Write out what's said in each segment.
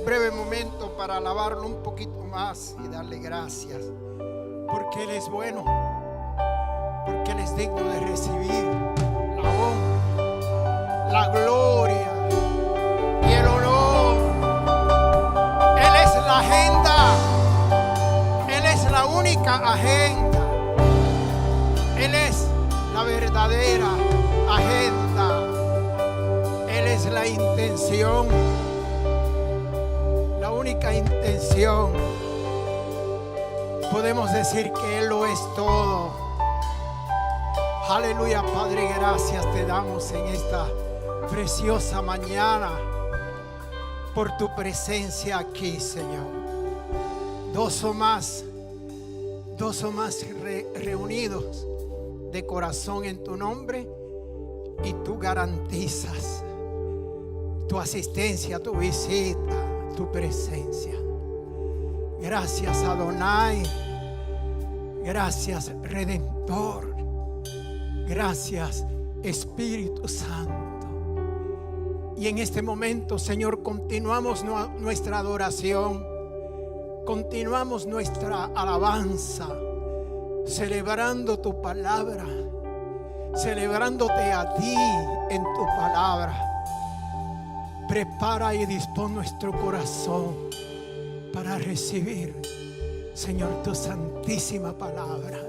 breve momento para alabarlo un poquito más y darle gracias, porque Él es bueno, porque Él es digno de recibir la honra, la gloria y el honor. Él es la agenda, Él es la única agenda, Él es la verdadera agenda, Él es la intención, la única intención. Podemos decir que Él lo es todo. Aleluya, Padre, gracias te damos en esta preciosa mañana por tu presencia aquí, Señor. Dos o más reunidos de corazón en tu nombre, y tú garantizas tu asistencia, tu visita, tu presencia. Gracias, Adonai. Gracias, Redentor. Gracias, Espíritu Santo. Y en este momento, Señor, continuamos nuestra adoración, continuamos nuestra alabanza, celebrando tu palabra, celebrándote a ti en tu palabra. Prepara y dispón nuestro corazón para recibir, Señor, tu santísima palabra,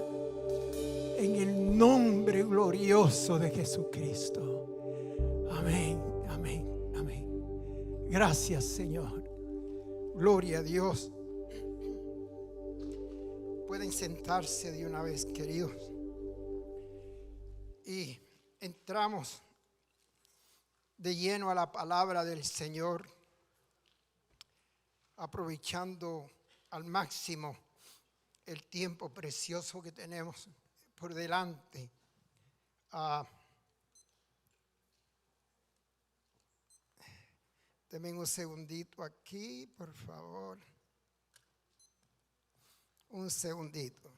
en el nombre glorioso de Jesucristo. Amén, amén, amén. Gracias, Señor. Gloria a Dios. Pueden sentarse de una vez, queridos. Y entramos de lleno a la palabra del Señor, aprovechando al máximo el tiempo precioso que tenemos por delante. Denme un segundito aquí, por favor. Un segundito.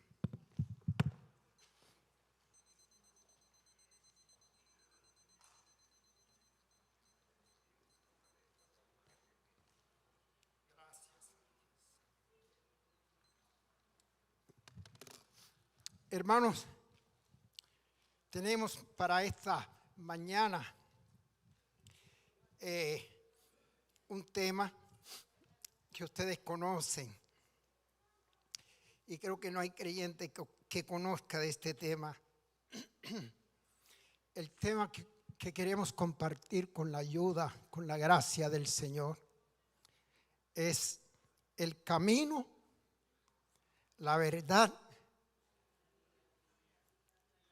Hermanos, tenemos para esta mañana un tema que ustedes conocen, y creo que no hay creyente que conozca de este tema. El tema que queremos compartir con la ayuda, con la gracia del Señor, es el camino, la verdad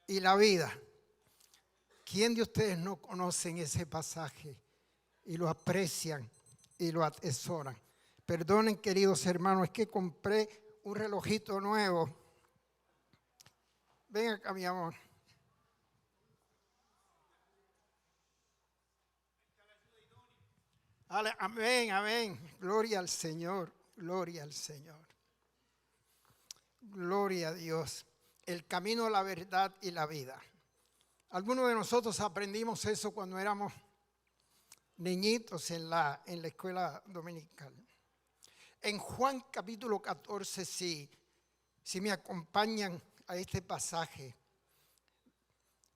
y la vida. ¿Quién de ustedes no conocen ese pasaje y lo aprecian y lo atesoran? Perdonen, queridos hermanos, es que compré un relojito nuevo. Ven acá, mi amor. Amén, amén. Gloria al Señor, gloria al Señor. Gloria a Dios. El camino, la verdad y la vida. Algunos de nosotros aprendimos eso cuando éramos niñitos en la escuela dominical. En Juan capítulo 14, si me acompañan a este pasaje,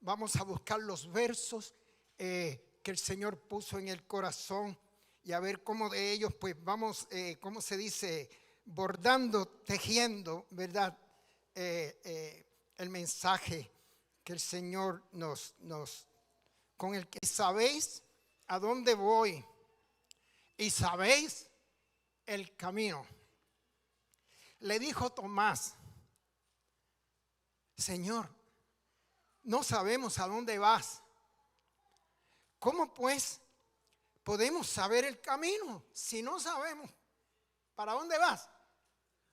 vamos a buscar los versos que el Señor puso en el corazón y a ver cómo de ellos pues vamos, ¿cómo se dice? Bordando, tejiendo, ¿verdad? El mensaje que el Señor con el que sabéis a dónde voy y sabéis el camino. Le dijo Tomás: Señor, no sabemos a dónde vas. ¿Cómo pues podemos saber el camino si no sabemos para dónde vas?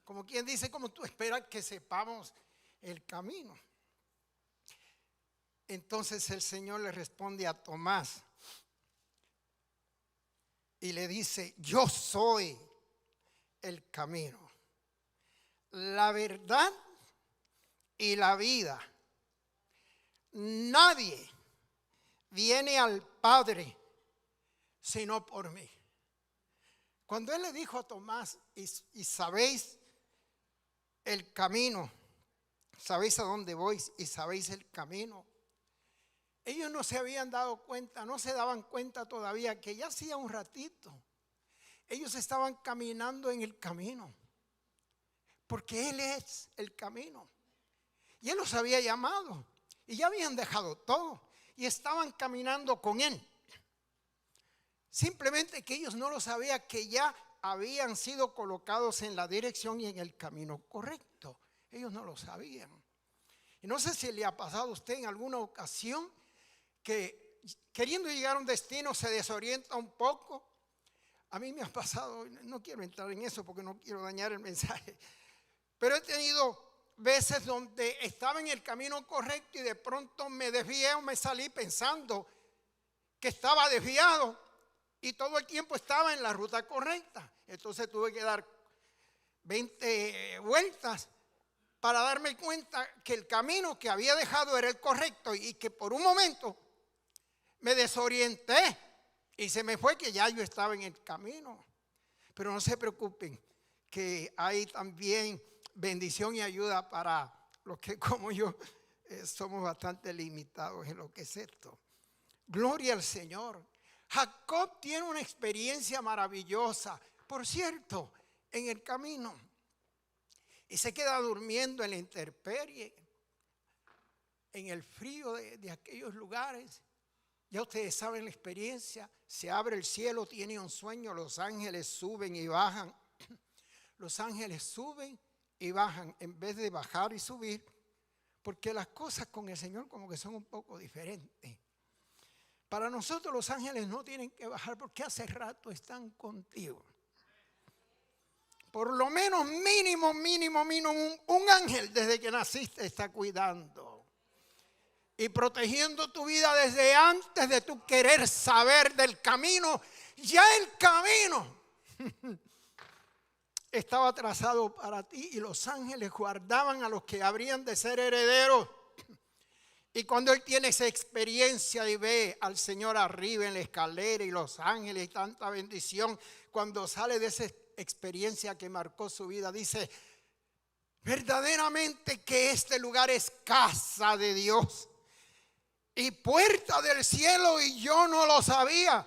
Como quien dice, como tú esperas que sepamos el camino. Entonces el Señor le responde a Tomás y le dice: yo soy el camino, la verdad y la vida. Nadie viene al Padre sino por mí. Cuando él le dijo a Tomás, y sabéis el camino, sabéis a dónde voy y sabéis el camino. Ellos no se habían dado cuenta, no se daban cuenta todavía que ya hacía un ratito ellos estaban caminando en el camino, porque Él es el camino. Y Él los había llamado y ya habían dejado todo y estaban caminando con Él. Simplemente que ellos no lo sabían, que ya habían sido colocados en la dirección y en el camino correcto. Ellos no lo sabían. Y no sé si le ha pasado a usted en alguna ocasión que queriendo llegar a un destino se desorienta un poco. A mí me ha pasado, no quiero entrar en eso porque no quiero dañar el mensaje, pero he tenido veces donde estaba en el camino correcto y de pronto me desvié o me salí pensando que estaba desviado y todo el tiempo estaba en la ruta correcta. Entonces tuve que dar 20 vueltas para darme cuenta que el camino que había dejado era el correcto y que por un momento me desorienté y se me fue que ya yo estaba en el camino. Pero no se preocupen, que hay también bendición y ayuda para los que como yo somos bastante limitados en lo que es esto. Gloria al Señor. Jacob tiene una experiencia maravillosa, por cierto, en el camino. Y se queda durmiendo en la intemperie, en el frío de aquellos lugares. Ya ustedes saben la experiencia. Se abre el cielo, tiene un sueño, los ángeles suben y bajan. Los ángeles suben y bajan en vez de bajar y subir, porque las cosas con el Señor como que son un poco diferentes. Para nosotros los ángeles no tienen que bajar porque hace rato están contigo. Por lo menos mínimo, un ángel desde que naciste está cuidando y protegiendo tu vida desde antes de tu querer saber del camino. Ya el camino estaba trazado para ti y los ángeles guardaban a los que habrían de ser herederos. Y cuando él tiene esa experiencia y ve al Señor arriba en la escalera y los ángeles y tanta bendición, cuando sale de esa experiencia que marcó su vida, dice: verdaderamente que este lugar es casa de Dios y puerta del cielo, y yo no lo sabía.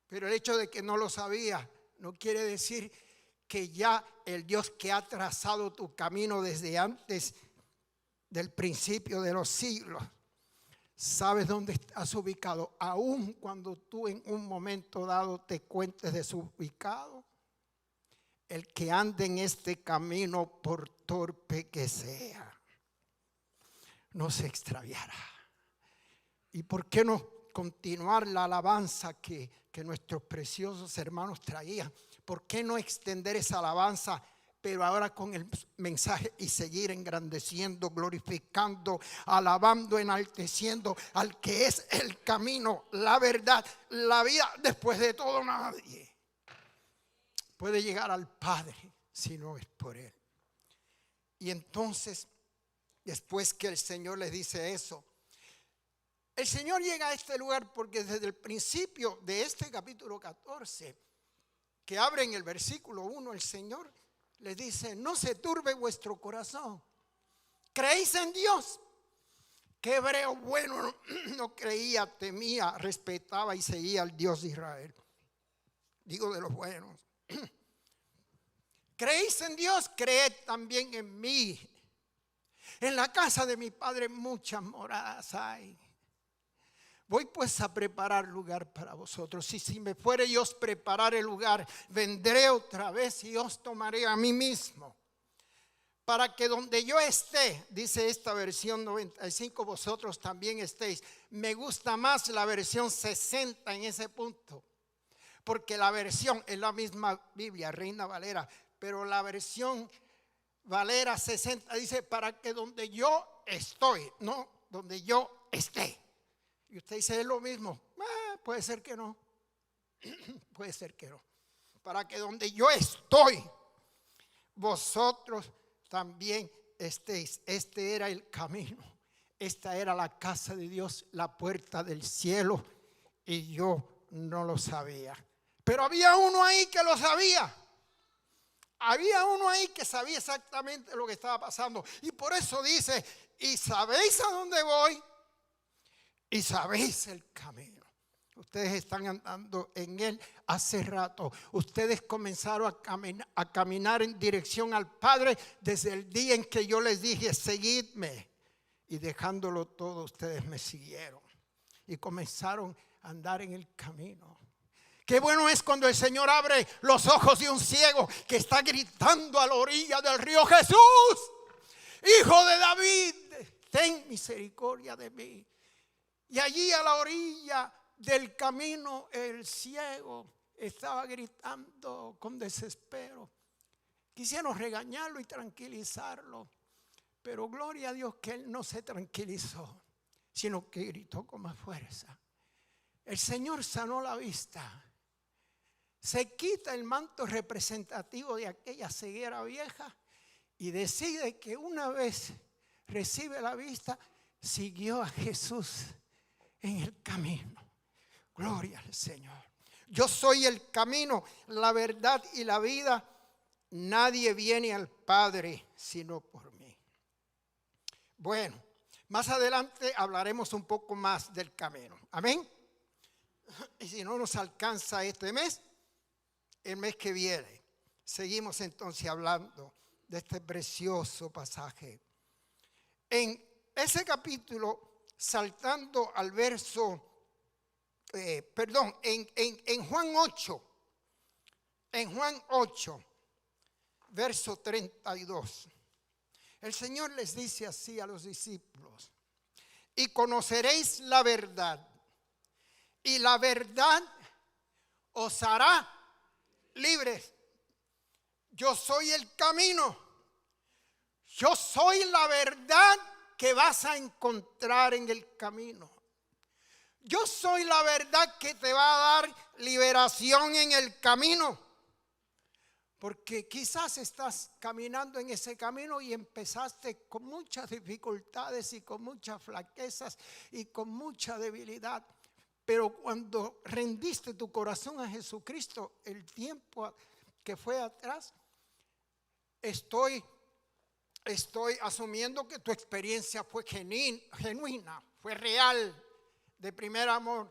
Pero el hecho de que no lo sabía no quiere decir que ya el Dios que ha trazado tu camino desde antes del principio de los siglos, sabes dónde estás ubicado, aun cuando tú en un momento dado te cuentes desubicado. El que ande en este camino, por torpe que sea, no se extraviará. ¿Y por qué no continuar la alabanza que nuestros preciosos hermanos traían? ¿Por qué no extender esa alabanza, pero ahora con el mensaje, y seguir engrandeciendo, glorificando, alabando, enalteciendo al que es el camino, la verdad, la vida? Después de todo, nadie puede llegar al Padre si no es por Él. Y entonces, después que el Señor les dice eso, el Señor llega a este lugar porque desde el principio de este capítulo 14, que abre en el versículo 1, el Señor les dice: no se turbe vuestro corazón, creéis en Dios. Que hebreo bueno no creía, temía, respetaba y seguía al Dios de Israel. Digo de los buenos. ¿Creéis en Dios? Creed también en mí. En la casa de mi Padre muchas moradas hay. Voy pues a preparar lugar para vosotros. Y si me fuere yo os prepararé lugar, vendré otra vez y os tomaré a mí mismo, para que donde yo esté, dice esta versión 95, vosotros también estéis. Me gusta más la versión 60 en ese punto, porque la versión es la misma Biblia, Reina Valera, pero la versión Valera 60 dice: para que donde yo estoy, no donde yo esté. Y usted dice: es lo mismo. Puede ser que no. Puede ser que no. Para que donde yo estoy, vosotros también estéis. Este era el camino. Esta era la casa de Dios, la puerta del cielo. Y yo no lo sabía. Pero había uno ahí que lo sabía. Había uno ahí que sabía exactamente lo que estaba pasando. Y por eso dice, y sabéis a dónde voy y sabéis el camino. Ustedes están andando en él hace rato. Ustedes comenzaron a caminar en dirección al Padre desde el día en que yo les dije, seguidme. Y dejándolo todo, ustedes me siguieron. Y comenzaron a andar en el camino. Qué bueno es cuando el Señor abre los ojos de un ciego que está gritando a la orilla del río: Jesús, Hijo de David, ten misericordia de mí. Y allí a la orilla del camino el ciego estaba gritando con desespero. Quisieron regañarlo y tranquilizarlo, pero gloria a Dios que él no se tranquilizó, sino que gritó con más fuerza. El Señor sanó la vista. Se quita el manto representativo de aquella ceguera vieja y decide que una vez recibe la vista, siguió a Jesús en el camino. Gloria al Señor. Yo soy el camino, la verdad y la vida. Nadie viene al Padre sino por mí. Bueno, más adelante hablaremos un poco más del camino. Amén. Y si no nos alcanza este mes, el mes que viene, seguimos entonces hablando de este precioso pasaje. En ese capítulo, saltando al verso, en Juan 8, verso 32, el Señor les dice así a los discípulos: y conoceréis la verdad, y la verdad os hará libres. Yo soy el camino. Yo soy la verdad que vas a encontrar en el camino. Yo soy la verdad que te va a dar liberación en el camino. Porque quizás estás caminando en ese camino y empezaste con muchas dificultades y con muchas flaquezas y con mucha debilidad. Pero cuando rendiste tu corazón a Jesucristo, el tiempo que fue atrás, estoy asumiendo que tu experiencia fue genuina, fue real, de primer amor.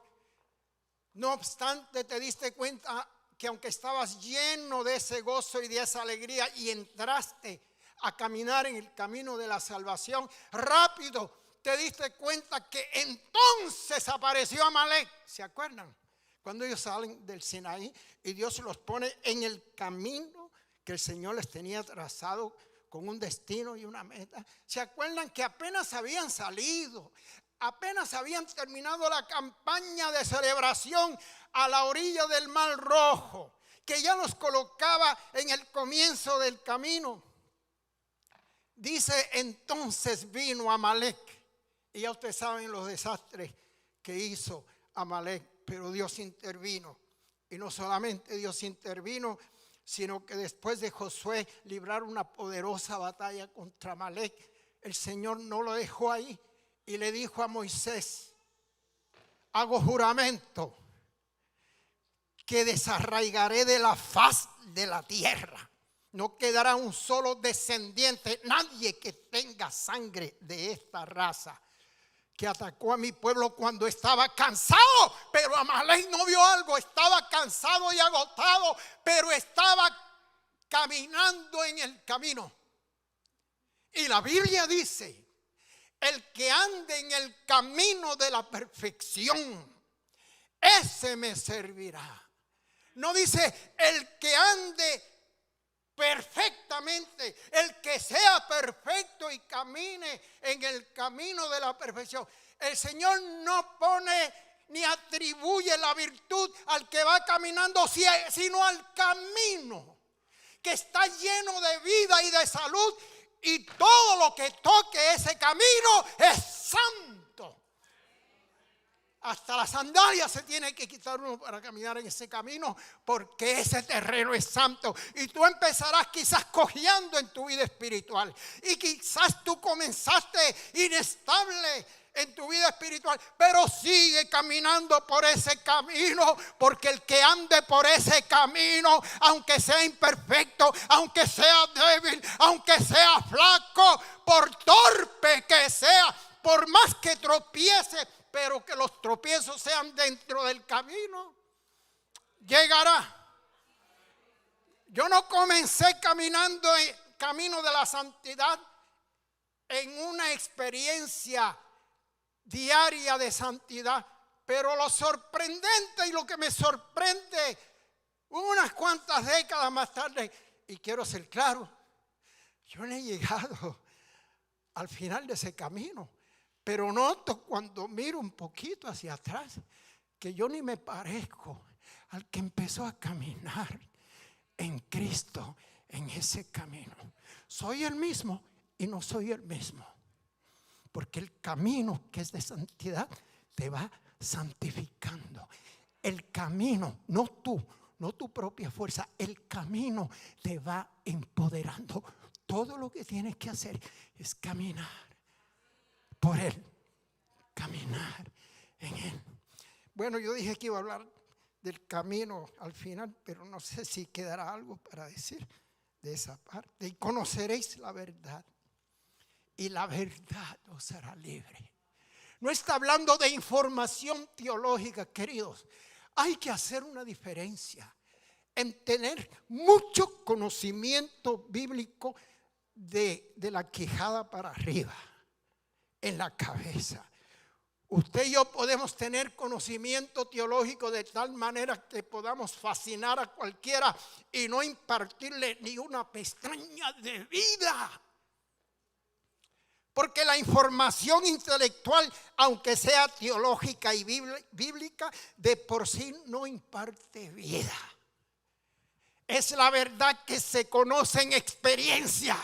No obstante, te diste cuenta que aunque estabas lleno de ese gozo y de esa alegría y entraste a caminar en el camino de la salvación, rápido te diste cuenta que entonces apareció Amalek. ¿Se acuerdan? Cuando ellos salen del Sinaí y Dios los pone en el camino que el Señor les tenía trazado con un destino y una meta. ¿Se acuerdan que apenas habían salido? Apenas habían terminado la campaña de celebración a la orilla del Mar Rojo, que ya los colocaba en el comienzo del camino. Dice, entonces vino Amalek. Y ya ustedes saben los desastres que hizo Amalek, pero Dios intervino. Y no solamente Dios intervino, sino que después de Josué librar una poderosa batalla contra Amalek, el Señor no lo dejó ahí y le dijo a Moisés: hago juramento que desarraigaré de la faz de la tierra. No quedará un solo descendiente, nadie que tenga sangre de esta raza, que atacó a mi pueblo cuando estaba cansado. Pero Amalek no vio algo, estaba cansado y agotado, pero estaba caminando en el camino. Y la Biblia dice: el que ande en el camino de la perfección, ese me servirá. No dice el que ande perfectamente, el que sea perfecto y camine en el camino de la perfección. El Señor no pone ni atribuye la virtud al que va caminando, sino al camino que está lleno de vida y de salud, y todo lo que toque ese camino es santo. hasta las sandalias se tiene que quitar uno para caminar en ese camino, porque ese terreno es santo. Y tú empezarás quizás cojeando en tu vida espiritual. Y quizás tú comenzaste inestable en tu vida espiritual, pero sigue caminando por ese camino, porque el que ande por ese camino, aunque sea imperfecto, aunque sea débil, aunque sea flaco, por torpe que sea, por más que tropiece, pero que los tropiezos sean dentro del camino, llegará. Yo no comencé caminando en camino de la santidad en una experiencia diaria de santidad, pero lo sorprendente y lo que me sorprende unas cuantas décadas más tarde, y quiero ser claro, yo no he llegado al final de ese camino, pero noto cuando miro un poquito hacia atrás que yo ni me parezco al que empezó a caminar en Cristo en ese camino. Soy el mismo y no soy el mismo, porque el camino que es de santidad te va santificando. El camino, no tú, no tu propia fuerza, el camino te va empoderando. Todo lo que tienes que hacer es caminar por Él, caminar en Él. Bueno, yo dije que iba a hablar del camino al final, pero no sé si quedará algo para decir de esa parte. Y conoceréis la verdad, y la verdad os hará libre. No está hablando de información teológica, queridos. Hay que hacer una diferencia en tener mucho conocimiento bíblico de la quijada para arriba, en la cabeza. Usted y yo podemos tener conocimiento teológico de tal manera que podamos fascinar a cualquiera y no impartirle ni una pestaña de vida. Porque la información intelectual, aunque sea teológica y bíblica, de por sí no imparte vida. Es la verdad que se conoce en experiencia.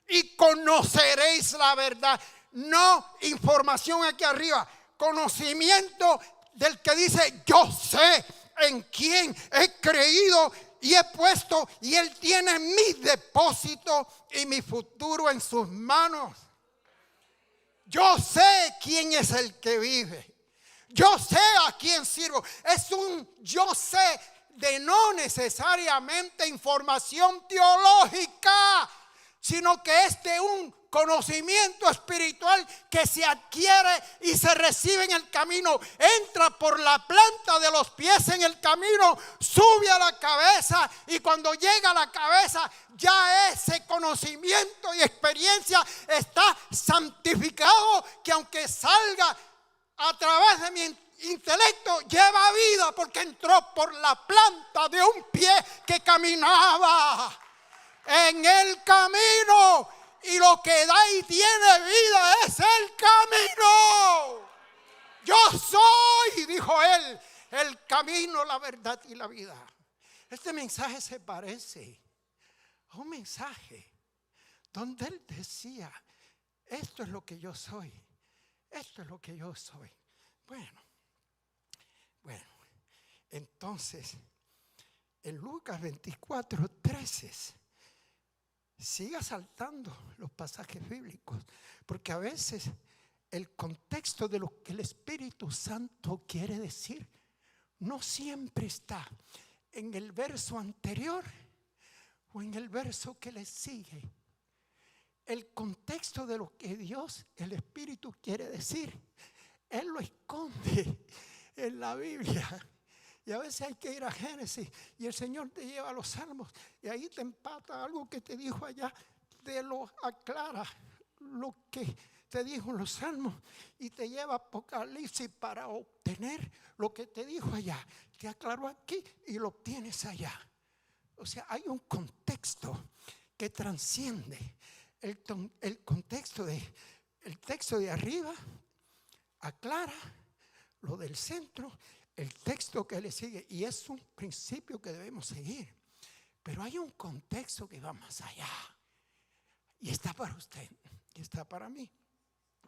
Y conoceréis la verdad. No información aquí arriba. Conocimiento del que dice: yo sé en quién he creído y he puesto, y Él tiene mi depósito y mi futuro en sus manos. Yo sé quién es el que vive. Yo sé a quién sirvo. Es un yo sé de no necesariamente información teológica, sino que es de un conocimiento espiritual que se adquiere y se recibe en el camino. Entra por la planta de los pies en el camino, sube a la cabeza, y cuando llega a la cabeza, ya ese conocimiento y experiencia está santificado, que aunque salga a través de mi intelecto, lleva vida, porque entró por la planta de un pie que caminaba en el camino. Y lo que da y tiene vida es el camino. Yo soy, dijo Él, el camino, la verdad y la vida. Este mensaje se parece a un mensaje donde Él decía: esto es lo que yo soy, esto es lo que yo soy. Bueno, entonces en Lucas 24:13, siga saltando los pasajes bíblicos, porque a veces el contexto de lo que el Espíritu Santo quiere decir no siempre está en el verso anterior o en el verso que le sigue. El contexto de lo que Dios, el Espíritu, quiere decir, Él lo esconde en la Biblia. Y a veces hay que ir a Génesis, y el Señor te lleva a los Salmos, y ahí te empata algo que te dijo allá, te lo aclara lo que te dijo en los Salmos, y te lleva a Apocalipsis para obtener lo que te dijo allá. Te aclaró aquí y lo obtienes allá. O sea, hay un contexto que transciende el contexto el texto de arriba, aclara lo del centro, el texto que le sigue, y es un principio que debemos seguir. Pero hay un contexto que va más allá, y está para usted y está para mí.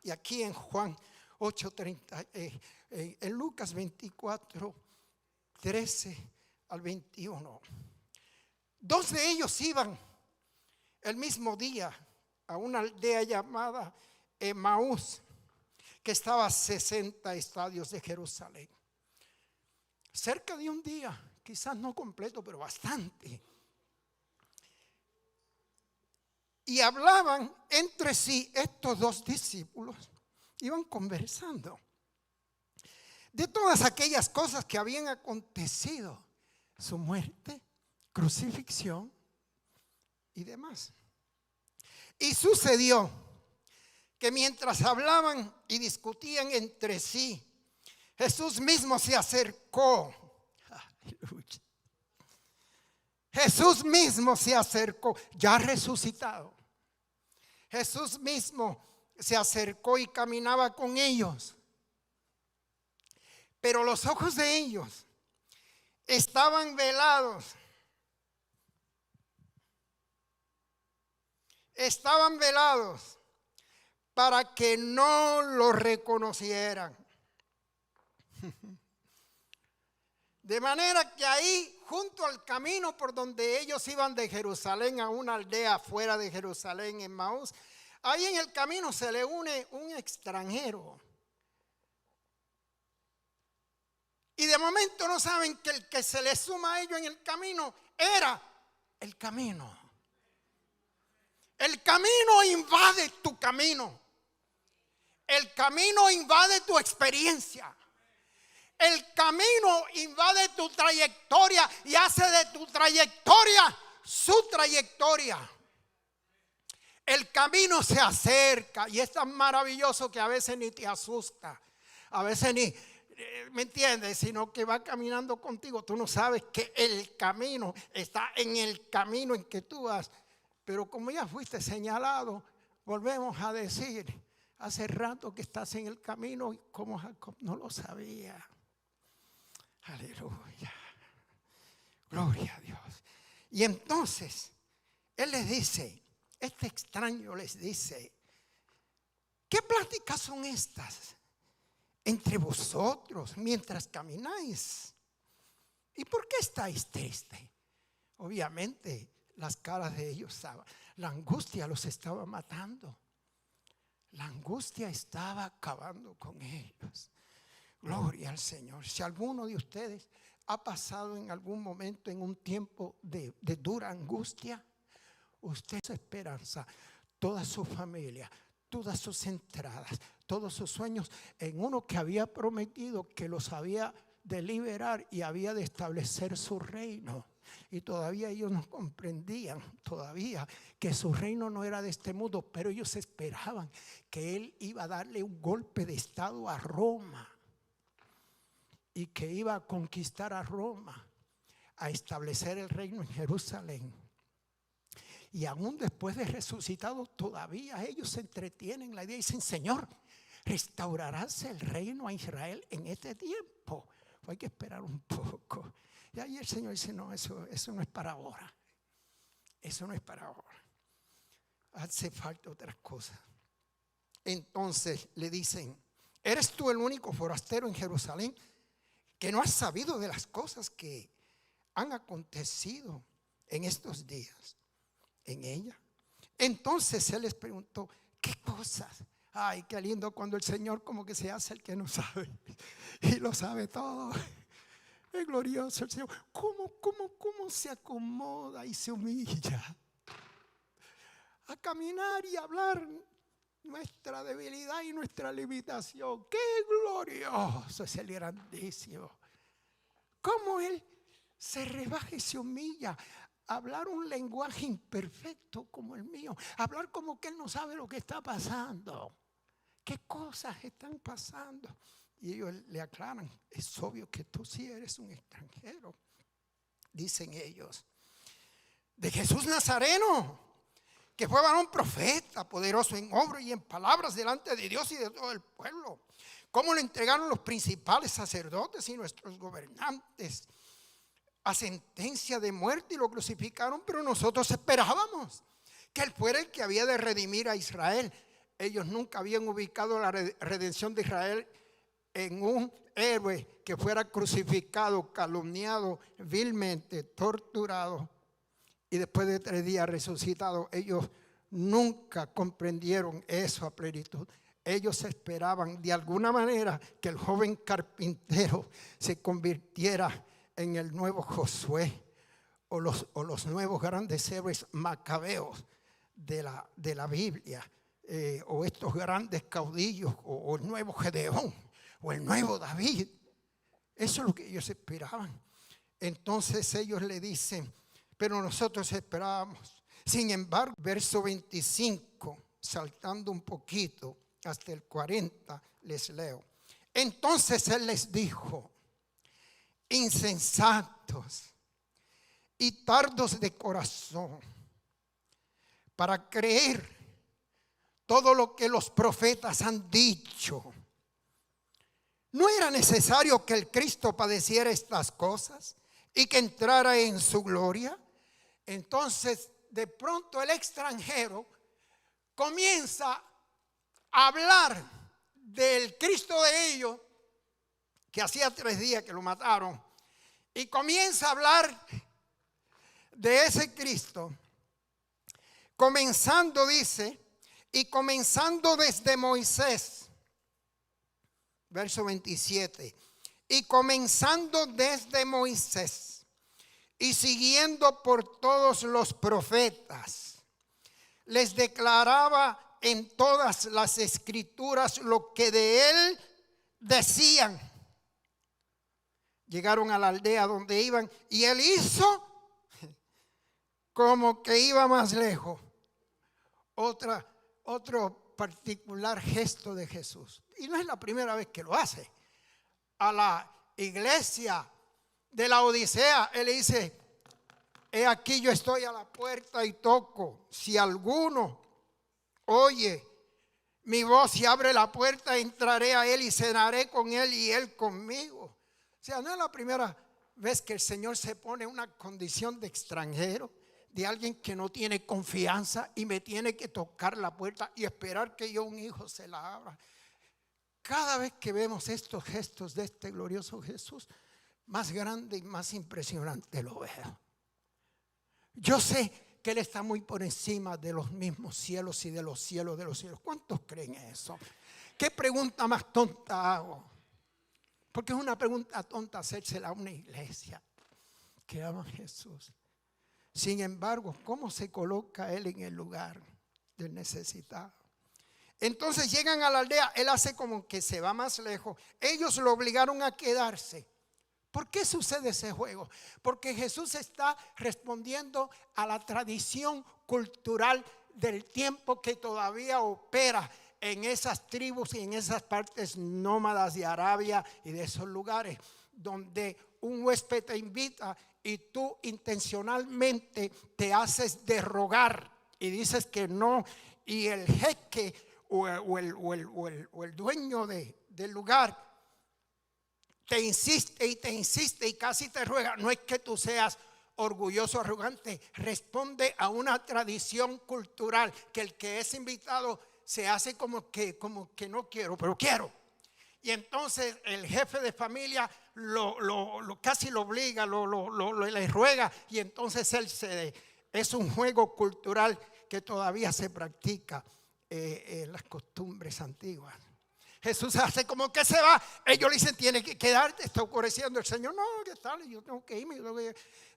Y aquí en Juan 8:30, en Lucas 24, 13 al 21. 2 de ellos iban el mismo día a una aldea llamada Emaús, que estaba a 60 estadios de Jerusalén. Cerca de un día, quizás no completo, pero bastante. Y hablaban entre sí estos 2 discípulos, iban conversando de todas aquellas cosas que habían acontecido, su muerte, crucifixión y demás. Y sucedió que mientras hablaban y discutían entre sí, Jesús mismo se acercó. Aleluya. Jesús mismo se acercó, ya resucitado. Jesús mismo se acercó y caminaba con ellos. Pero los ojos de ellos estaban velados. Estaban velados para que no lo reconocieran. De manera que ahí, junto al camino por donde ellos iban de Jerusalén a una aldea fuera de Jerusalén, en Maús, ahí en el camino se le une un extranjero. Y de momento no saben que el que se les suma a ellos en el camino era el camino. El camino invade tu camino. El camino invade tu experiencia. El camino invade tu trayectoria y hace de tu trayectoria su trayectoria. El camino se acerca y es tan maravilloso que a veces ni te asusta. A veces ni, ¿me entiendes? Sino que va caminando contigo. Tú no sabes que el camino está en el camino en que tú vas. Pero como ya fuiste señalado, volvemos a decir, hace rato que estás en el camino y como Jacob no lo sabía. Aleluya. Gloria a Dios. Y entonces, él les dice, este extraño les dice, ¿qué pláticas son estas entre vosotros mientras camináis? ¿Y por qué estáis tristes? Obviamente, las caras de ellos estaban, la angustia los estaba matando. La angustia estaba acabando con ellos. Gloria al Señor. Si alguno de ustedes ha pasado en algún momento en un tiempo de dura angustia, usted su esperanza, toda su familia, todas sus entradas, todos sus sueños en uno que había prometido que los había de liberar y había de establecer su reino. Y todavía ellos no comprendían todavía que su reino no era de este mundo, pero ellos esperaban que él iba a darle un golpe de estado a Roma y que iba a conquistar a Roma, a establecer el reino en Jerusalén. Y aún después de resucitado, todavía ellos se entretienen en la idea y dicen, Señor, ¿restaurarás el reino a Israel en este tiempo? Hay que esperar un poco. Y ahí el Señor dice, no, eso no es para ahora. Eso no es para ahora. Hace falta otras cosas. Entonces le dicen, ¿eres tú el único forastero en Jerusalén que no has sabido de las cosas que han acontecido en estos días en ella? Entonces él les preguntó, ¿qué cosas? Ay, qué lindo cuando el Señor como que se hace el que no sabe y lo sabe todo. Es glorioso el Señor. ¿Cómo se acomoda y se humilla a caminar y hablar nuestra debilidad y nuestra limitación? ¡Qué glorioso es el grandísimo! ¿Cómo Él se rebaja y se humilla a hablar un lenguaje imperfecto como el mío? Hablar como que Él no sabe lo que está pasando. ¿Qué cosas están pasando? Y ellos le aclaran, es obvio que tú sí eres un extranjero. Dicen ellos, de Jesús Nazareno, que fue varón profeta, poderoso en obra y en palabras delante de Dios y de todo el pueblo. Cómo le entregaron los principales sacerdotes y nuestros gobernantes a sentencia de muerte y lo crucificaron, pero nosotros esperábamos que Él fuera el que había de redimir a Israel. ellos nunca habían ubicado la redención de Israel en un héroe que fuera crucificado, calumniado, vilmente, torturado y después de 3 días resucitado. Ellos nunca comprendieron eso a plenitud. Ellos esperaban de alguna manera que el joven carpintero se convirtiera en el nuevo Josué o los nuevos grandes héroes macabeos de la Biblia, o estos grandes caudillos, o el nuevo Gedeón, o el nuevo David. Eso es lo que ellos esperaban. Entonces ellos le dicen, pero nosotros esperábamos. Sin embargo, verso 25, saltando un poquito hasta el 40, les leo. Entonces él les dijo, insensatos y tardos de corazón, para creer todo lo que los profetas han dicho. ¿No era necesario que el Cristo padeciera estas cosas y que entrara en su gloria? Entonces, de pronto el extranjero comienza a hablar del Cristo de ellos, que hacía 3 días que lo mataron, y comienza a hablar de ese Cristo, comenzando, dice, y comenzando desde Moisés, verso 27, y comenzando desde Moisés y siguiendo por todos los profetas, les declaraba en todas las escrituras lo que de él decían. Llegaron a la aldea donde iban y él hizo como que iba más lejos. Otro particular gesto de Jesús. Y no es la primera vez que lo hace. A la iglesia de la Odisea, él le dice, he aquí yo estoy a la puerta y toco. Si alguno oye mi voz y abre la puerta, entraré a él y cenaré con él y él conmigo. O sea, no es la primera vez que el Señor se pone en una condición de extranjero, de alguien que no tiene confianza y me tiene que tocar la puerta y esperar que yo, un hijo, se la abra. Cada vez que vemos estos gestos de este glorioso Jesús, más grande y más impresionante lo veo. Yo sé que Él está muy por encima de los mismos cielos y de los cielos de los cielos. ¿Cuántos creen eso? ¿Qué pregunta más tonta hago? Porque es una pregunta tonta hacérsela a una iglesia que ama a Jesús. Sin embargo, ¿cómo se coloca Él en el lugar del necesitado? Entonces llegan a la aldea, Él hace como que se va más lejos. Ellos lo obligaron a quedarse. ¿Por qué sucede ese juego? Porque Jesús está respondiendo a la tradición cultural del tiempo que todavía opera en esas tribus y en esas partes nómadas de Arabia y de esos lugares, donde un huésped te invita y tú intencionalmente te haces de rogar y dices que no, y el jeque o el dueño del lugar te insiste y casi te ruega. No es que tú seas orgulloso, arrogante, responde a una tradición cultural que el que es invitado se hace como que no quiero, pero quiero. Y entonces el jefe de familia casi lo obliga, le ruega, y entonces él cede. Es un juego cultural que todavía se practica en las costumbres antiguas. Jesús hace como que se va. Ellos le dicen, tienes que quedarte, está oscureciendo. El Señor, no, ¿qué tal? Yo tengo que irme.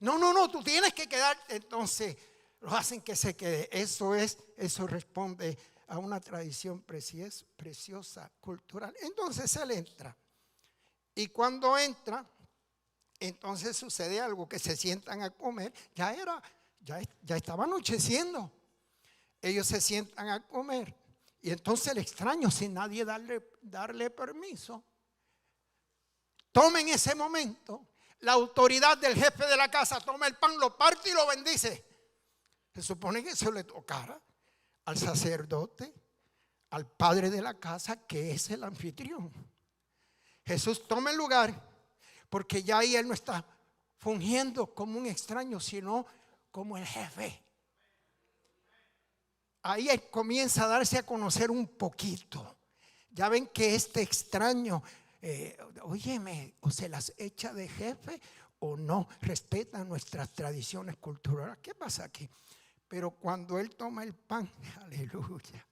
No, tú tienes que quedarte. Entonces lo hacen que se quede. Eso responde a una tradición preciosa, cultural. Entonces él entra. Y cuando entra, entonces sucede algo, que se sientan a comer. Ya estaba anocheciendo. Ellos se sientan a comer. Y entonces el extraño, sin nadie darle permiso, toma en ese momento la autoridad del jefe de la casa, toma el pan, lo parte y lo bendice. Se supone que eso le tocara al sacerdote, al padre de la casa, que es el anfitrión. Jesús toma el lugar, porque ya ahí él no está fungiendo como un extraño, sino como el jefe. ahí él comienza a darse a conocer un poquito. Ya ven que este extraño, óyeme, o se las echa de jefe o no respeta nuestras tradiciones culturales. ¿Qué pasa aquí? Pero cuando él toma el pan, aleluya,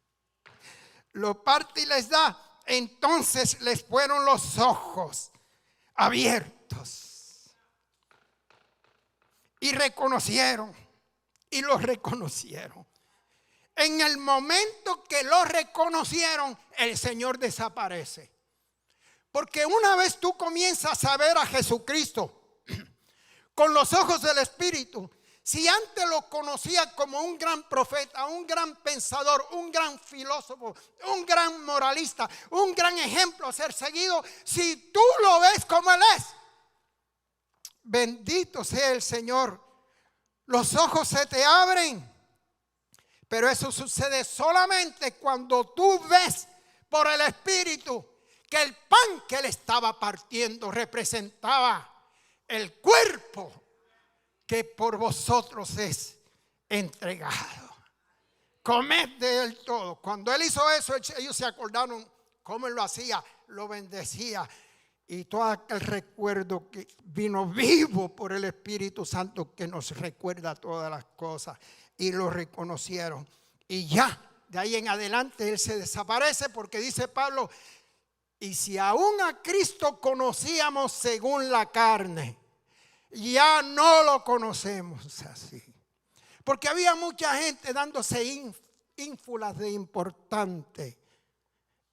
lo parte y les da, entonces les fueron los ojos abiertos y reconocieron, y los reconocieron. En el momento que lo reconocieron, el Señor desaparece. Porque una vez tú comienzas a ver a Jesucristo con los ojos del Espíritu, si antes lo conocía como un gran profeta, un gran pensador, un gran filósofo, un gran moralista, un gran ejemplo a ser seguido, si tú lo ves como Él es, bendito sea el Señor, los ojos se te abren. Pero eso sucede solamente cuando tú ves por el Espíritu que el pan que Él estaba partiendo representaba el cuerpo que por vosotros es entregado. Comed de él todo. Cuando Él hizo eso, ellos se acordaron cómo Él lo hacía, lo bendecía. Y todo aquel recuerdo que vino vivo por el Espíritu Santo que nos recuerda todas las cosas. Y lo reconocieron. Y ya, de ahí en adelante Él se desaparece, porque dice Pablo, y si aún a Cristo conocíamos según la carne, ya no lo conocemos así. Porque había mucha gente dándose ínfulas de importante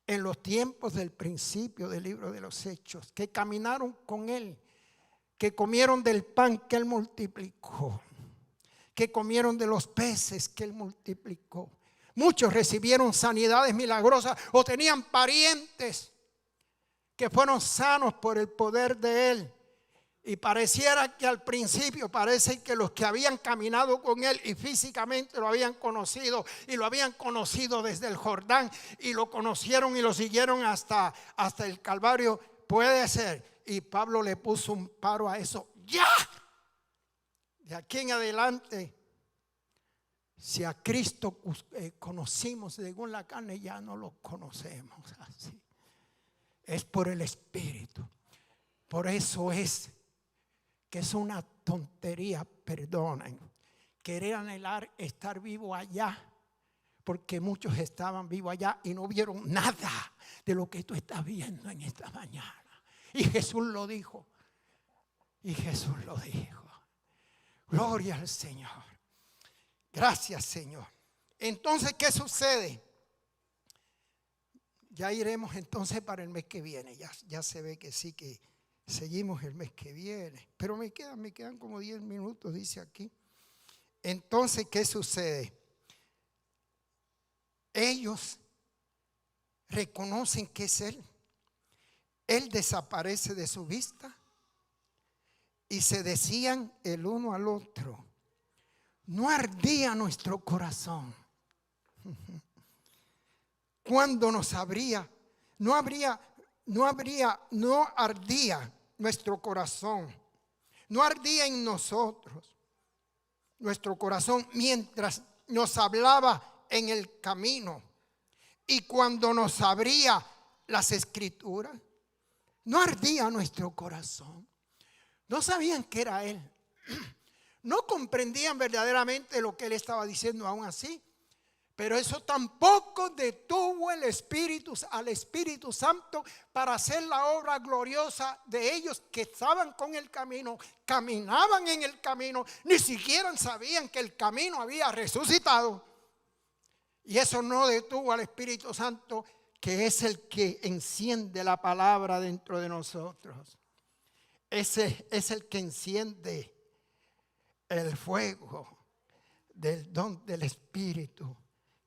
en los tiempos del principio del libro de los Hechos, que caminaron con Él, que comieron del pan que Él multiplicó, que comieron de los peces que Él multiplicó. Muchos recibieron sanidades milagrosas o tenían parientes que fueron sanos por el poder de Él. Y pareciera que al principio parece que los que habían caminado con Él y físicamente lo habían conocido, y lo habían conocido desde el Jordán, y lo conocieron y lo siguieron hasta el Calvario, puede ser. Y Pablo le puso un paro a eso. ¡Ya! De aquí en adelante, si a Cristo conocimos según la carne, ya no lo conocemos así. Es por el Espíritu. Por eso es que es una tontería, perdonen, querer anhelar estar vivo allá, porque muchos estaban vivos allá y no vieron nada de lo que tú estás viendo en esta mañana. Y Jesús lo dijo. Y Jesús lo dijo. Gloria al Señor. Gracias, Señor. Entonces, ¿qué sucede? Ya iremos entonces para el mes que viene. Ya se ve que sí, que seguimos el mes que viene. Pero me quedan como 10 minutos, dice aquí. Entonces, ¿qué sucede? Ellos reconocen que es Él. Él desaparece de su vista. Y se decían el uno al otro, no ardía nuestro corazón. Cuando nos abría, no ardía nuestro corazón. No ardía en nosotros nuestro corazón mientras nos hablaba en el camino. Y cuando nos abría las escrituras, no ardía nuestro corazón. No sabían que era Él. No comprendían verdaderamente lo que Él estaba diciendo aún así. Pero eso tampoco detuvo al Espíritu Santo para hacer la obra gloriosa de ellos que estaban con el camino, caminaban en el camino, ni siquiera sabían que el camino había resucitado. Y eso no detuvo al Espíritu Santo, que es el que enciende la palabra dentro de nosotros. Ese es el que enciende el fuego del don del Espíritu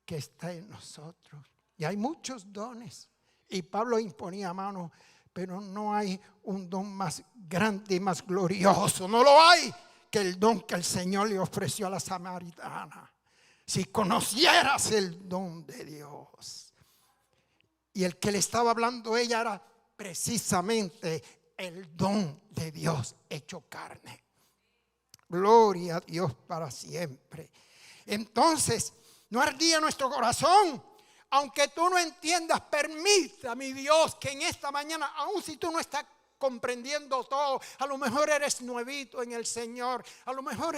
que está en nosotros. Y hay muchos dones. Y Pablo imponía mano, pero no hay un don más grande y más glorioso. No lo hay que el don que el Señor le ofreció a la samaritana. Si conocieras el don de Dios. Y el que le estaba hablando ella era precisamente el don de Dios hecho carne. Gloria a Dios para siempre. Entonces, No ardía nuestro corazón. Aunque tú no entiendas, permita, mi Dios, que en esta mañana, aun si tú no estás comprendiendo todo, a lo mejor eres nuevito en el Señor, a lo mejor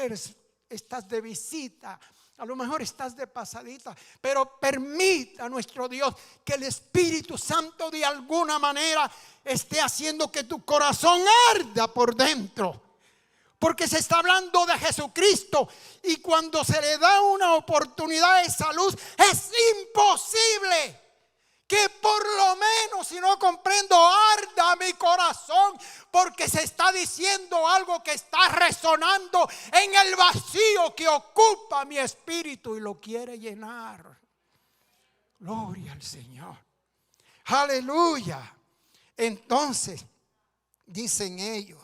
estás de visita, a lo mejor estás de pasadita, pero permita a nuestro Dios que el Espíritu Santo de alguna manera esté haciendo que tu corazón arda por dentro. Porque se está hablando de Jesucristo, y cuando se le da una oportunidad a esa luz, es imposible que por lo menos, si no comprendo, arda mi corazón, porque se está diciendo algo que está resonando en el vacío que ocupa mi espíritu y lo quiere llenar. Gloria al Señor. Aleluya. Entonces, dicen ellos,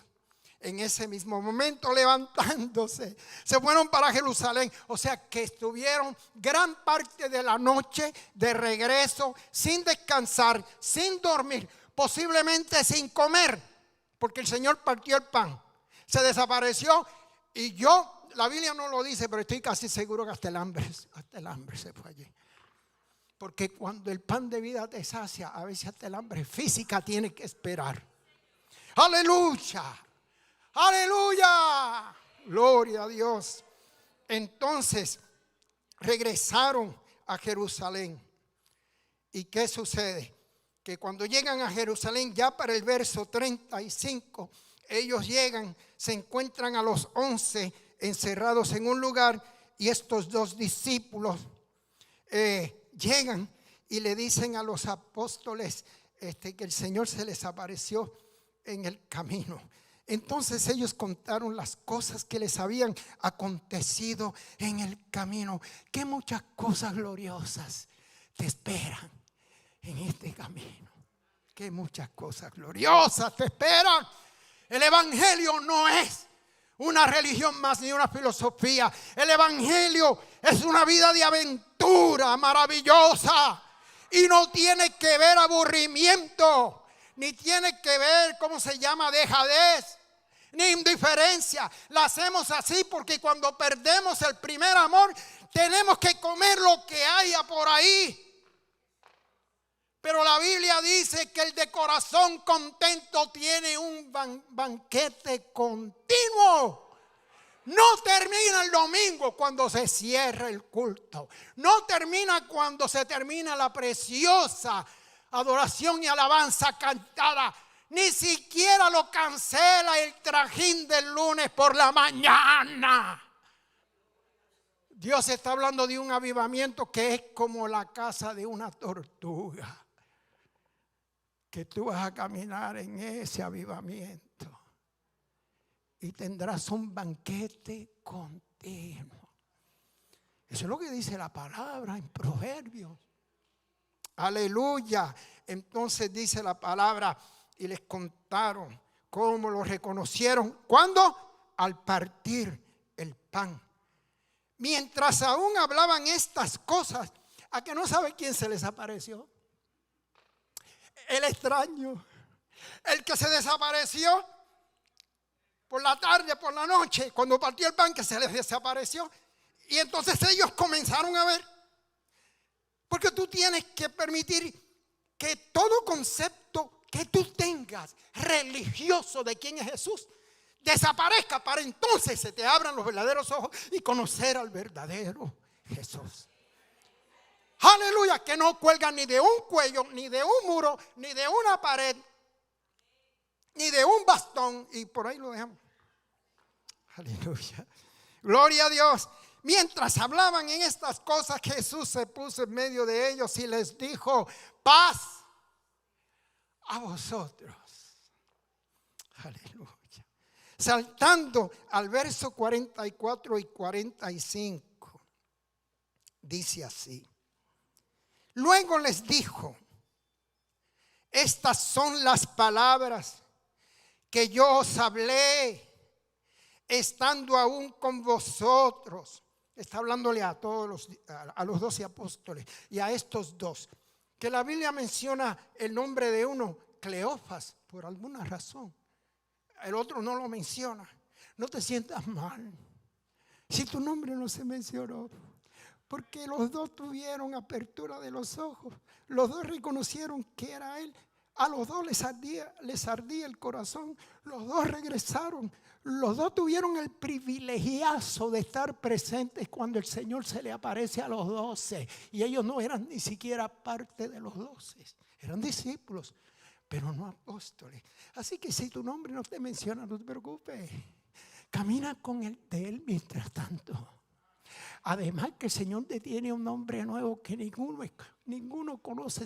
en ese mismo momento, levantándose, se fueron para Jerusalén. O sea que estuvieron gran parte de la noche de regreso, sin descansar, sin dormir, posiblemente sin comer, porque el Señor partió el pan, se desapareció. Y la Biblia no lo dice, pero estoy casi seguro que hasta el hambre se fue allí. Porque cuando el pan de vida te sacia, a veces hasta el hambre física tiene que esperar. Aleluya. Aleluya, gloria a Dios. Entonces regresaron a Jerusalén. ¿Y qué sucede? Que cuando llegan a Jerusalén, ya para el verso 35, ellos llegan, se encuentran a los 11 encerrados en un lugar, y estos dos discípulos llegan y le dicen a los apóstoles que el Señor se les apareció en el camino. Entonces ellos contaron las cosas que les habían acontecido en el camino. Que muchas cosas gloriosas te esperan en este camino. Que muchas cosas gloriosas te esperan. El evangelio no es una religión más ni una filosofía. El evangelio es una vida de aventura maravillosa. Y no tiene que ver aburrimiento, ni tiene que ver, ¿cómo se llama?, dejadez, ni indiferencia. La hacemos así porque cuando perdemos el primer amor, tenemos que comer lo que haya por ahí. Pero la Biblia dice que el de corazón contento tiene un banquete continuo. No termina el domingo cuando se cierra el culto. No termina cuando se termina la preciosa adoración y alabanza cantada. Ni siquiera lo cancela el trajín del lunes por la mañana. Dios está hablando de un avivamiento que es como la casa de una tortuga. Que tú vas a caminar en ese avivamiento y tendrás un banquete continuo. Eso es lo que dice la palabra en Proverbios. Aleluya. Entonces dice la palabra, y les contaron cómo lo reconocieron. ¿Cuándo? Al partir el pan. Mientras aún hablaban estas cosas, ¿a que no sabe quién se les apareció? El extraño, el que se desapareció por la tarde, por la noche, cuando partió el pan, que se les desapareció. Y entonces ellos comenzaron a ver, porque tú tienes que permitir que todo concepto que tú tengas religioso de quién es Jesús desaparezca, para entonces se te abran los verdaderos ojos y conocer al verdadero Jesús. Aleluya, que no cuelgan ni de un cuello, ni de un muro, ni de una pared, ni de un bastón, y por ahí lo dejamos. Aleluya, gloria a Dios. Mientras hablaban en estas cosas, Jesús se puso en medio de ellos y les dijo: paz a vosotros. Aleluya. Saltando al verso 44 y 45, dice así: luego les dijo: estas son las palabras que yo os hablé estando aún con vosotros. Está hablándole a todos a los 12 apóstoles y a estos dos, que la Biblia menciona el nombre de uno, Cleofas, por alguna razón. El otro no lo menciona. No te sientas mal si tu nombre no se mencionó, Porque los dos tuvieron apertura de los ojos. Los dos reconocieron que era Él. A los dos les ardía el corazón. Los dos regresaron. Los dos tuvieron el privilegiazo de estar presentes cuando el Señor se le aparece a los 12. Y ellos no eran ni siquiera parte de los 12. Eran discípulos, pero no apóstoles. Así que si tu nombre no te menciona, no te preocupes. Camina con de Él mientras tanto. Además que el Señor te tiene un nombre nuevo que ninguno conoce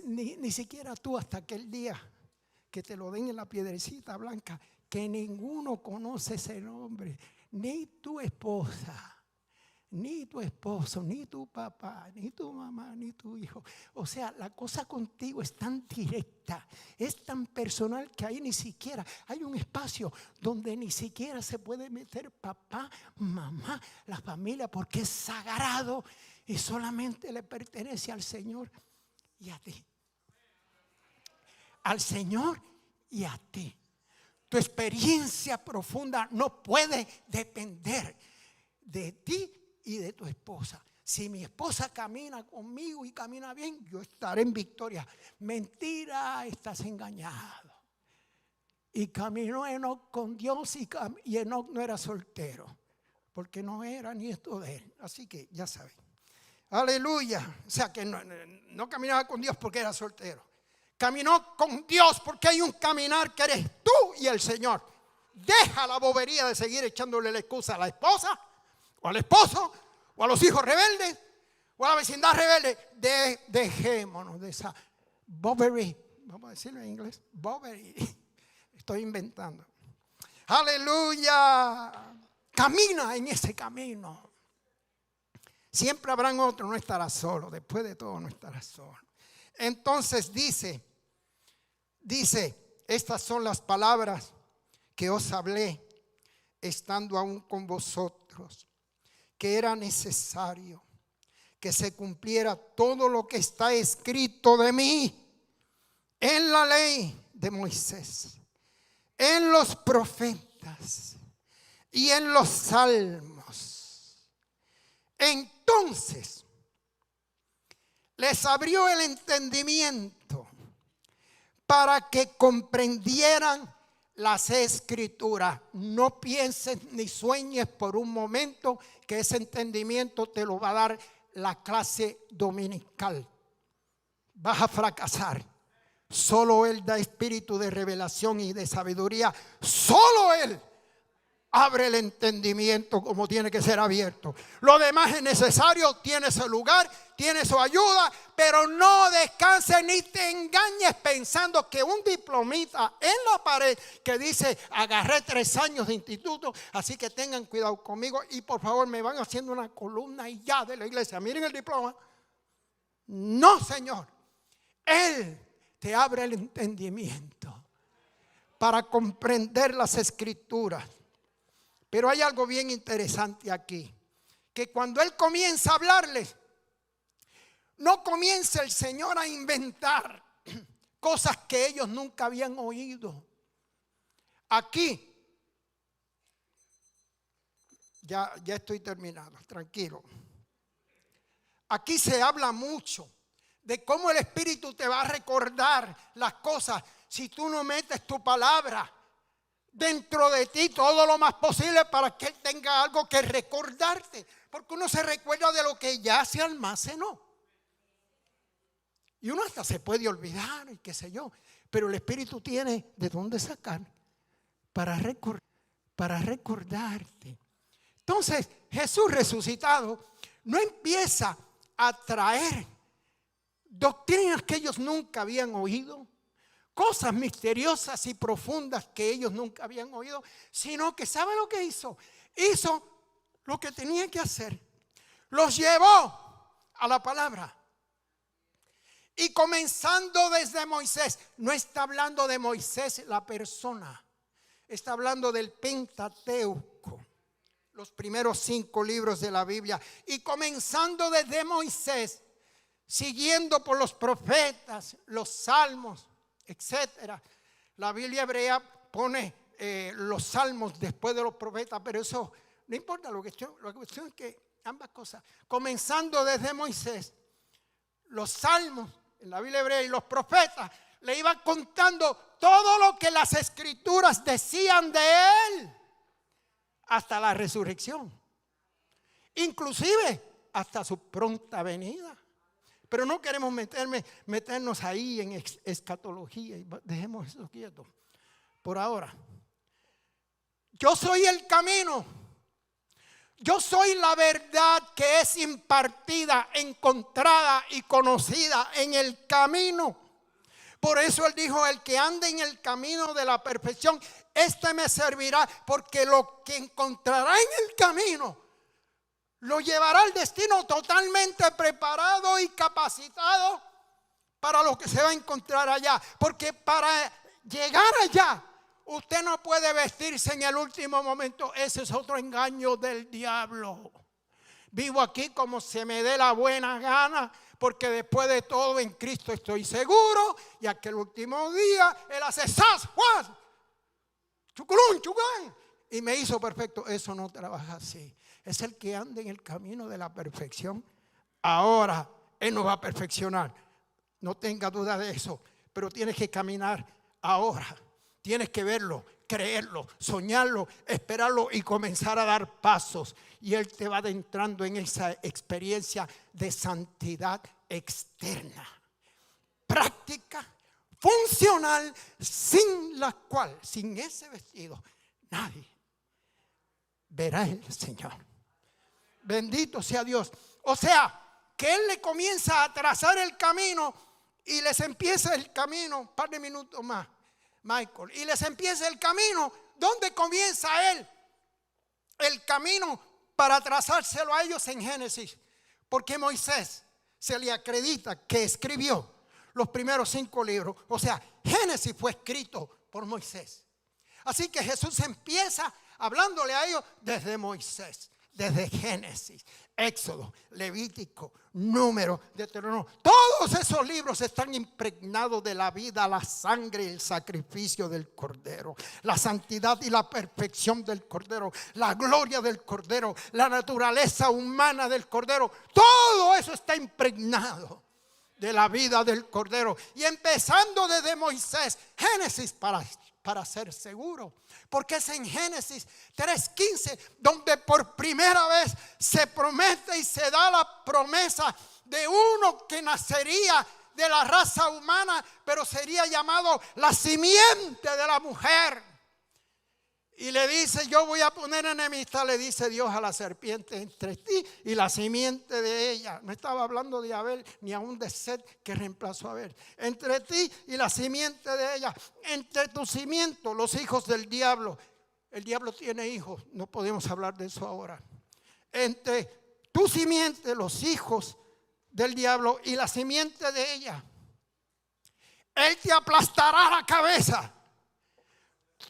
ni siquiera tú, hasta aquel día que te lo den en la piedrecita blanca, que ninguno conoce ese nombre, ni tu esposa, ni tu esposo, ni tu papá, ni tu mamá, ni tu hijo. O sea, la cosa contigo es tan directa, es tan personal, que ahí ni siquiera hay un espacio donde ni siquiera se puede meter papá, mamá, la familia, porque es sagrado y solamente le pertenece al Señor y a ti. Al Señor y a ti. Tu experiencia profunda no puede depender de ti y de tu esposa. Si mi esposa camina conmigo y camina bien, yo estaré en victoria. Mentira, estás engañado. Y caminó Enoc con Dios y Enoc no era soltero, porque no era nieto de él. Así que ya saben. Aleluya. O sea que no caminaba con Dios porque era soltero. Caminó con Dios porque hay un caminar que eres tú y el Señor. Deja la bobería de seguir echándole la excusa a la esposa, o al esposo, o a los hijos rebeldes, o a la vecindad rebelde. Dejémonos de esa bobery. Vamos a decirlo en inglés. Bobery. Estoy inventando. Aleluya. Camina en ese camino. Siempre habrán otros, no estarás solo. Después de todo no estarás solo. Entonces dice, estas son las palabras que os hablé estando aún con vosotros, que era necesario que se cumpliera todo lo que está escrito de mí en la ley de Moisés, en los profetas y en los salmos. Entonces les abrió el entendimiento para que comprendieran las escrituras. No pienses ni sueñes por un momento que ese entendimiento te lo va a dar la clase dominical. Vas a fracasar. Solo Él da espíritu de revelación y de sabiduría. Solo Él abre el entendimiento como tiene que ser abierto. Lo demás es necesario, tiene su lugar, tiene su ayuda, pero no descanses ni te engañes pensando que un diplomita en la pared que dice agarré 3 años de instituto, así que tengan cuidado conmigo y por favor me van haciendo una columna y ya de la iglesia, miren el diploma. No, Señor, Él te abre el entendimiento para comprender las escrituras. Pero hay algo bien interesante aquí, que cuando Él comienza a hablarles, no comienza el Señor a inventar cosas que ellos nunca habían oído. Aquí, ya estoy terminando, tranquilo. Aquí se habla mucho de cómo el Espíritu te va a recordar las cosas si tú no metes tu palabra dentro de ti todo lo más posible para que Él tenga algo que recordarte. Porque uno se recuerda de lo que ya se almacenó. Y uno hasta se puede olvidar y qué sé yo. Pero el Espíritu tiene de dónde sacar para recordarte. Entonces Jesús resucitado no empieza a traer doctrinas que ellos nunca habían oído, cosas misteriosas y profundas que ellos nunca habían oído, sino que ¿sabe lo que hizo? Hizo lo que tenía que hacer. Los llevó a la palabra. Y comenzando desde Moisés, no está hablando de Moisés la persona, está hablando del Pentateuco, los primeros 5 libros de la Biblia. Y comenzando desde Moisés, siguiendo por los profetas, los salmos, etcétera. La Biblia hebrea pone los salmos después de los profetas, pero eso no importa. La cuestión es que ambas cosas. Comenzando desde Moisés, los salmos en la Biblia hebrea y los profetas le iban contando todo lo que las escrituras decían de él hasta la resurrección, inclusive hasta su pronta venida. Pero no queremos meternos ahí en escatología, y dejemos eso quieto por ahora. Yo soy el camino, yo soy la verdad que es impartida, encontrada y conocida en el camino. Por eso él dijo: el que ande en el camino de la perfección, este me servirá, porque lo que encontrará en el camino lo llevará al destino totalmente preparado y capacitado para lo que se va a encontrar allá. Porque para llegar allá, usted no puede vestirse en el último momento. Ese es otro engaño del diablo. Vivo aquí como se me dé la buena gana, porque después de todo en Cristo estoy seguro. Y aquel último día Él hace ¡zas! ¡Juan! ¡Chuculún! ¡Chuculán! Y me hizo perfecto. Eso no trabaja así. Es el que anda en el camino de la perfección. Ahora Él nos va a perfeccionar. No tenga duda de eso. Pero tienes que caminar ahora. Tienes que verlo, creerlo, soñarlo, esperarlo y comenzar a dar pasos. Y Él te va adentrando en esa experiencia de santidad externa, práctica, funcional, sin la cual, sin ese vestido, nadie verá al Señor. Bendito sea Dios. O sea, que Él le comienza a trazar el camino y les empieza el camino, un par de minutos más, Michael, y les empieza el camino. ¿Dónde comienza Él? El camino para trazárselo a ellos en Génesis. Porque Moisés se le acredita que escribió los primeros 5 libros. O sea, Génesis fue escrito por Moisés. Así que Jesús empieza hablándole a ellos desde Moisés, desde Génesis, Éxodo, Levítico, Número, Deuteronomio. Todos esos libros están impregnados de la vida, la sangre y el sacrificio del Cordero, la santidad y la perfección del Cordero, la gloria del Cordero, la naturaleza humana del Cordero. Todo eso está impregnado de la vida del Cordero. Y empezando desde Moisés, Génesis para ser seguro, porque es en Génesis 3:15 donde por primera vez se promete y se da la promesa de uno que nacería de la raza humana, pero sería llamado la simiente de la mujer. Y le dice: yo voy a poner enemistad, le dice Dios a la serpiente, entre ti y la simiente de ella. No estaba hablando de Abel ni aún de Set, que reemplazó a Abel. Entre ti y la simiente de ella, entre tu cimiento, los hijos del diablo. El diablo tiene hijos, no podemos hablar de eso ahora. Entre tu simiente, los hijos del diablo y la simiente de ella. Él te aplastará la cabeza.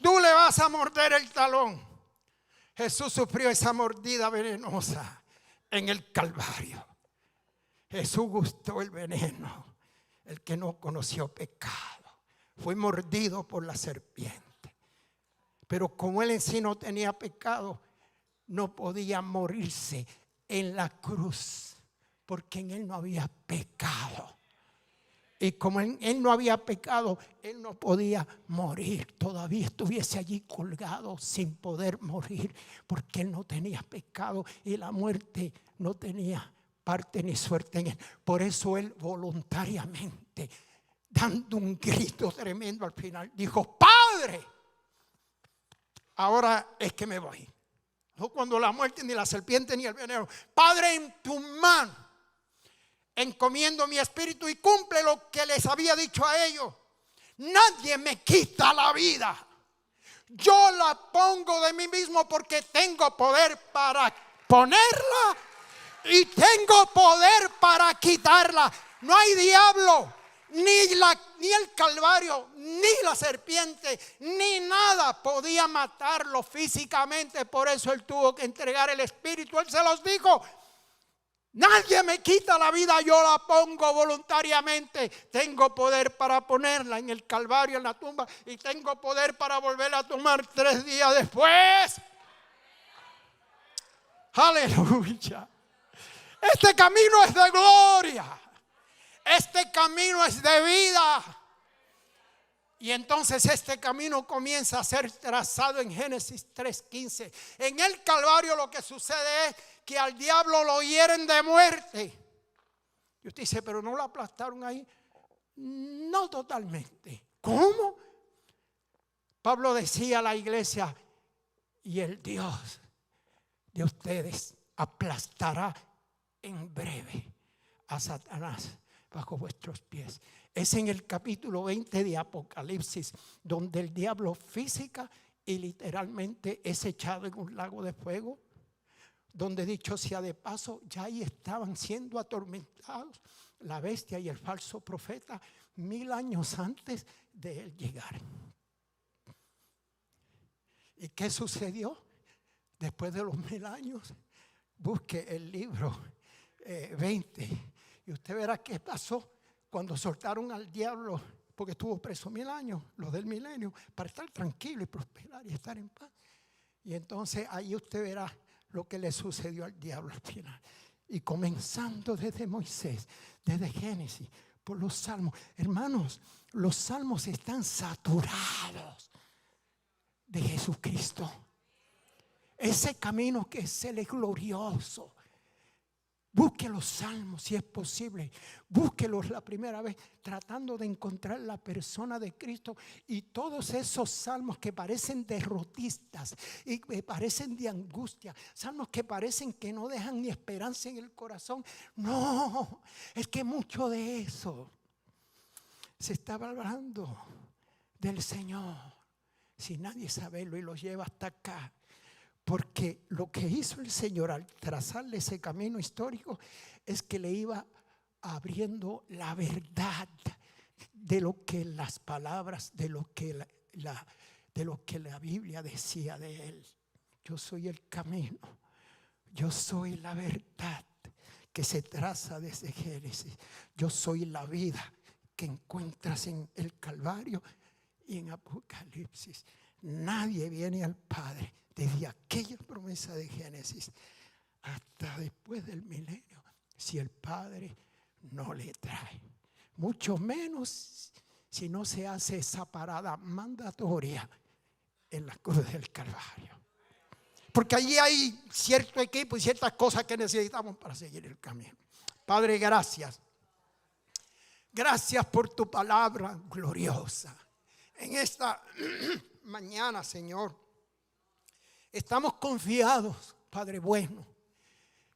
Tú le vas a morder el talón. Jesús sufrió esa mordida venenosa en el Calvario. Jesús gustó el veneno. El que no conoció pecado fue mordido por la serpiente. Pero como Él en sí no tenía pecado, no podía morirse en la cruz, porque en Él no había pecado. Y como en Él no había pecado, Él no podía morir. Todavía estuviese allí colgado sin poder morir, porque Él no tenía pecado y la muerte no tenía parte ni suerte en Él. Por eso Él voluntariamente, dando un grito tremendo al final, dijo: Padre, ahora es que me voy. No cuando la muerte, ni la serpiente, ni el veneno. Padre, en tu mano encomiendo mi espíritu, y cumple lo que les había dicho a ellos. Nadie me quita la vida. Yo la pongo de mí mismo, porque tengo poder para ponerla y tengo poder para quitarla. No hay diablo, ni el Calvario, ni la serpiente, ni nada podía matarlo físicamente. Por eso Él tuvo que entregar el espíritu. Él se los dijo: nadie me quita la vida, yo la pongo voluntariamente. Tengo poder para ponerla en el Calvario, en la tumba, y tengo poder para volverla a tomar 3 días después. Aleluya. Este camino es de gloria. Este camino es de vida. Y entonces este camino comienza a ser trazado en Génesis 3:15. En el Calvario lo que sucede es que al diablo lo hieren de muerte. Y usted dice, pero no lo aplastaron ahí. No totalmente. ¿Cómo? Pablo decía a la iglesia, y el Dios de ustedes aplastará en breve a Satanás bajo vuestros pies. Es en el capítulo 20 de Apocalipsis donde el diablo física y literalmente es echado en un lago de fuego, donde dicho sea de paso, ya ahí estaban siendo atormentados la bestia y el falso profeta 1000 años antes de él llegar. ¿Y qué sucedió? Después de los 1000 años, busque el libro 20 y usted verá qué pasó cuando soltaron al diablo, porque estuvo preso 1000 años, los del milenio, para estar tranquilo y prosperar y estar en paz. Y entonces ahí usted verá lo que le sucedió al diablo al final. Y comenzando desde Moisés, desde Génesis, por los salmos. Hermanos, los salmos están saturados de Jesucristo. Ese camino que es el glorioso. Busque los salmos si es posible. Búsquelos la primera vez tratando de encontrar la persona de Cristo. Y todos esos salmos que parecen derrotistas y que parecen de angustia. Salmos que parecen que no dejan ni esperanza en el corazón. No, es que mucho de eso se estaba hablando del Señor. Si nadie sabe lo y lo lleva hasta acá. Porque lo que hizo el Señor al trazarle ese camino histórico es que le iba abriendo la verdad de lo que las palabras, de lo que la Biblia decía de él. Yo soy el camino, yo soy la verdad que se traza desde Génesis. Yo soy la vida que encuentras en el Calvario y en Apocalipsis. Nadie viene al Padre desde aquella promesa de Génesis hasta después del milenio si el Padre no le trae. Mucho menos si no se hace esa parada mandatoria en la cruz del Calvario. Porque allí hay cierto equipo y ciertas cosas que necesitamos para seguir el camino. Padre, gracias. Gracias por tu palabra gloriosa. En esta mañana, Señor, estamos confiados, Padre bueno,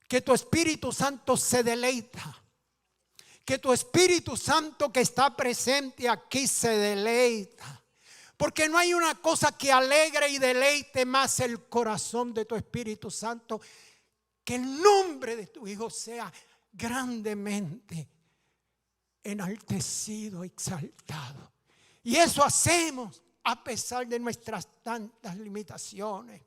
que tu Espíritu Santo se deleita, que tu Espíritu Santo que está presente aquí se deleita, porque no hay una cosa que alegre y deleite más el corazón de tu Espíritu Santo que el nombre de tu Hijo sea grandemente enaltecido, exaltado. Y eso hacemos a pesar de nuestras tantas limitaciones,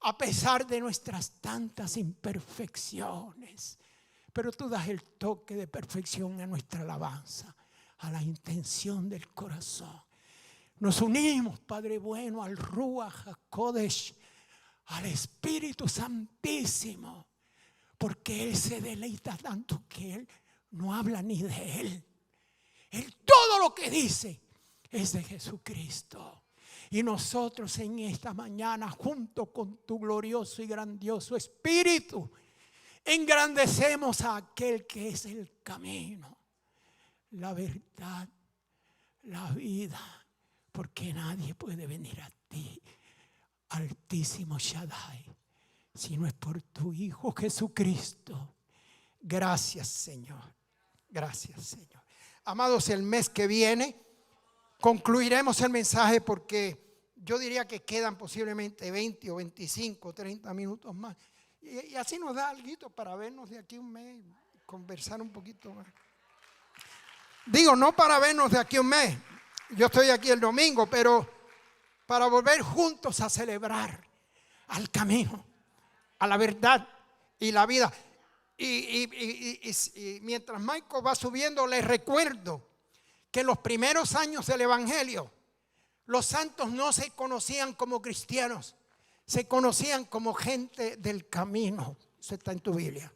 a pesar de nuestras tantas imperfecciones. Pero tú das el toque de perfección a nuestra alabanza, a la intención del corazón. Nos unimos, Padre bueno, al Ruach HaKodesh, al Espíritu Santísimo, porque Él se deleita tanto que Él no habla ni de Él. Él todo lo que dice es de Jesucristo. Y nosotros en esta mañana, junto con tu glorioso y grandioso Espíritu, engrandecemos a aquel que es el camino, la verdad, la vida, porque nadie puede venir a ti, Altísimo Shaddai, si no es por tu Hijo Jesucristo. Gracias, Señor. Gracias, Señor. Amados, el mes que viene concluiremos el mensaje porque yo diría que quedan posiblemente 20 o 25 o 30 minutos más. Y así nos da algo para vernos de aquí un mes, conversar un poquito más. Digo, no para vernos de aquí un mes. Yo estoy aquí el domingo, pero para volver juntos a celebrar al camino, a la verdad y la vida. Y mientras Michael va subiendo, les recuerdo que en los primeros años del Evangelio, los santos no se conocían como cristianos, se conocían como gente del camino. Eso está en tu Biblia.